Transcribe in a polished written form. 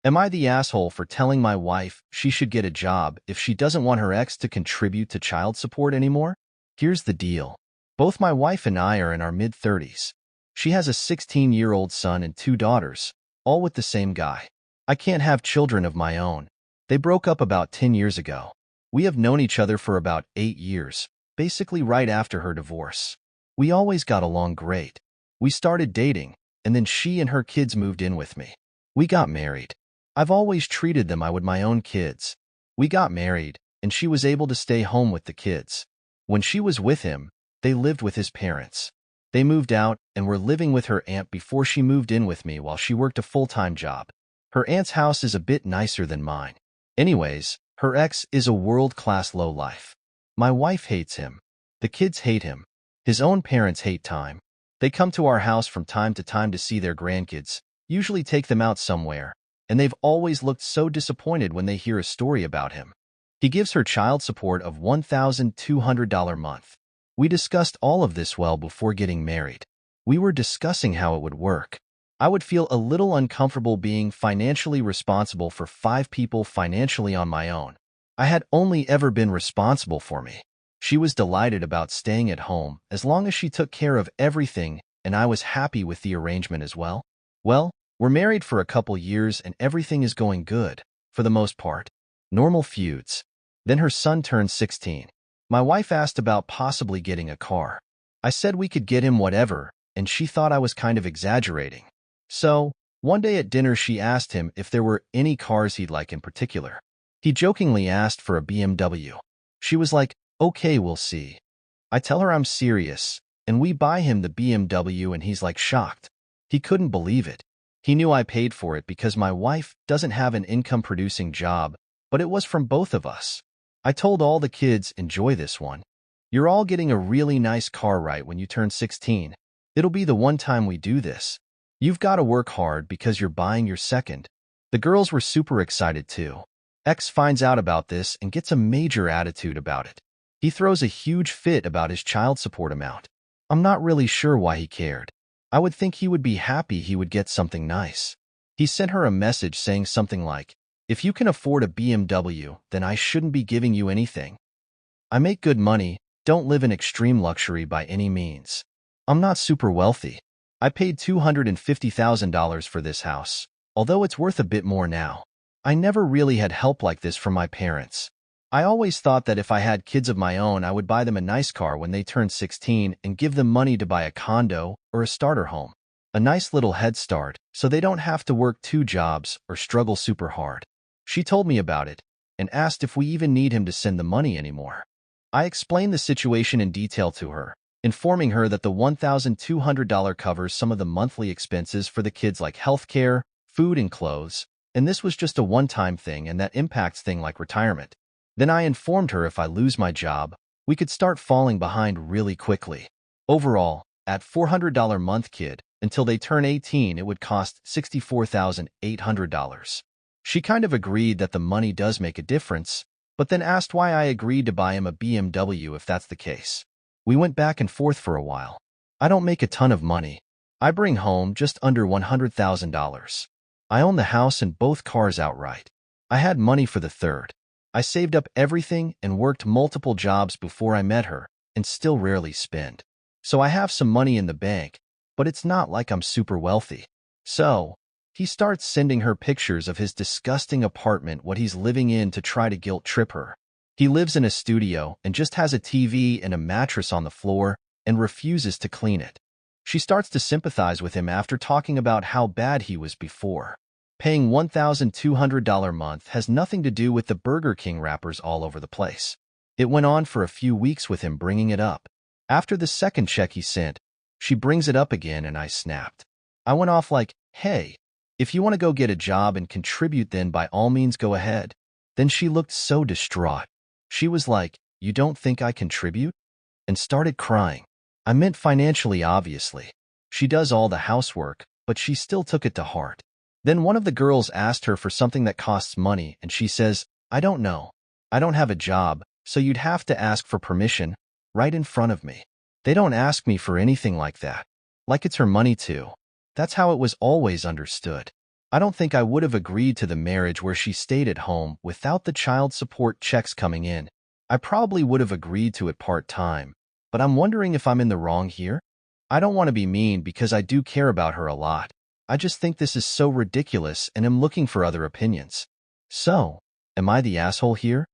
Am I the asshole for telling my wife she should get a job if she doesn't want her ex to contribute to child support anymore? Here's the deal. Both my wife and I are in our mid-30s. She has a 16-year-old son and two daughters, all with the same guy. I can't have children of my own. They broke up about 10 years ago. We have known each other for about 8 years, basically right after her divorce. We always got along great. We started dating, and then she and her kids moved in with me. We got married. I've always treated them I would my own kids. We got married, and she was able to stay home with the kids. When she was with him, they lived with his parents. They moved out and were living with her aunt before she moved in with me while she worked a full-time job. Her aunt's house is a bit nicer than mine. Anyways, her ex is a world-class lowlife. My wife hates him. The kids hate him. His own parents hate time. They come to our house from time to time to see their grandkids, usually take them out somewhere, and they've always looked so disappointed when they hear a story about him. He gives her child support of $1,200 a month. We discussed all of this well before getting married. We were discussing how it would work. I would feel a little uncomfortable being financially responsible for 5 people financially on my own. I had only ever been responsible for me. She was delighted about staying at home as long as she took care of everything, and I was happy with the arrangement as well. Well, we're married for a couple years and everything is going good, for the most part. Normal feuds. Then her son turned 16. My wife asked about possibly getting a car. I said we could get him whatever, and she thought I was kind of exaggerating. So, one day at dinner she asked him if there were any cars he'd like in particular. He jokingly asked for a BMW. She was like, "Okay, we'll see." I tell her I'm serious, and we buy him the BMW and he's like shocked. He couldn't believe it. He knew I paid for it because my wife doesn't have an income-producing job, but it was from both of us. I told all the kids, enjoy this one. You're all getting a really nice car right when you turn 16. It'll be the one time we do this. You've got to work hard because you're buying your second. The girls were super excited too. X finds out about this and gets a major attitude about it. He throws a huge fit about his child support amount. I'm not really sure why he cared. I would think he would be happy he would get something nice. He sent her a message saying something like, "If you can afford a BMW, then I shouldn't be giving you anything. I make good money, don't live in extreme luxury by any means. I'm not super wealthy. I paid $250,000 for this house, although it's worth a bit more now. I never really had help like this from my parents. I always thought that if I had kids of my own, I would buy them a nice car when they turned 16 and give them money to buy a condo or a starter home. A nice little head start so they don't have to work 2 jobs or struggle super hard." She told me about it and asked if we even need him to send the money anymore. I explained the situation in detail to her, informing her that the $1,200 covers some of the monthly expenses for the kids like healthcare, food, and clothes, and this was just a one-time thing and that impacts things like retirement. Then I informed her if I lose my job, we could start falling behind really quickly. Overall, at $400 a month kid, until they turn 18, it would cost $64,800. She kind of agreed that the money does make a difference, but then asked why I agreed to buy him a BMW if that's the case. We went back and forth for a while. I don't make a ton of money. I bring home just under $100,000. I own the house and both cars outright. I had money for the third. I saved up everything and worked multiple jobs before I met her, and still rarely spend. So I have some money in the bank, but it's not like I'm super wealthy. So, he starts sending her pictures of his disgusting apartment what he's living in to try to guilt trip her. He lives in a studio and just has a TV and a mattress on the floor and refuses to clean it. She starts to sympathize with him after talking about how bad he was before. Paying $1,200 a month has nothing to do with the Burger King wrappers all over the place. It went on for a few weeks with him bringing it up. After the second check he sent, she brings it up again and I snapped. I went off like, "Hey, if you want to go get a job and contribute then by all means go ahead." Then she looked so distraught. She was like, "You don't think I contribute?" And started crying. I meant financially, obviously. She does all the housework, but she still took it to heart. Then one of the girls asked her for something that costs money, and she says, "I don't know. I don't have a job, so you'd have to ask for permission," right in front of me. They don't ask me for anything like that. Like it's her money too. That's how it was always understood. I don't think I would have agreed to the marriage where she stayed at home without the child support checks coming in. I probably would have agreed to it part-time, but I'm wondering if I'm in the wrong here. I don't want to be mean because I do care about her a lot. I just think this is so ridiculous and am looking for other opinions. So, am I the asshole here?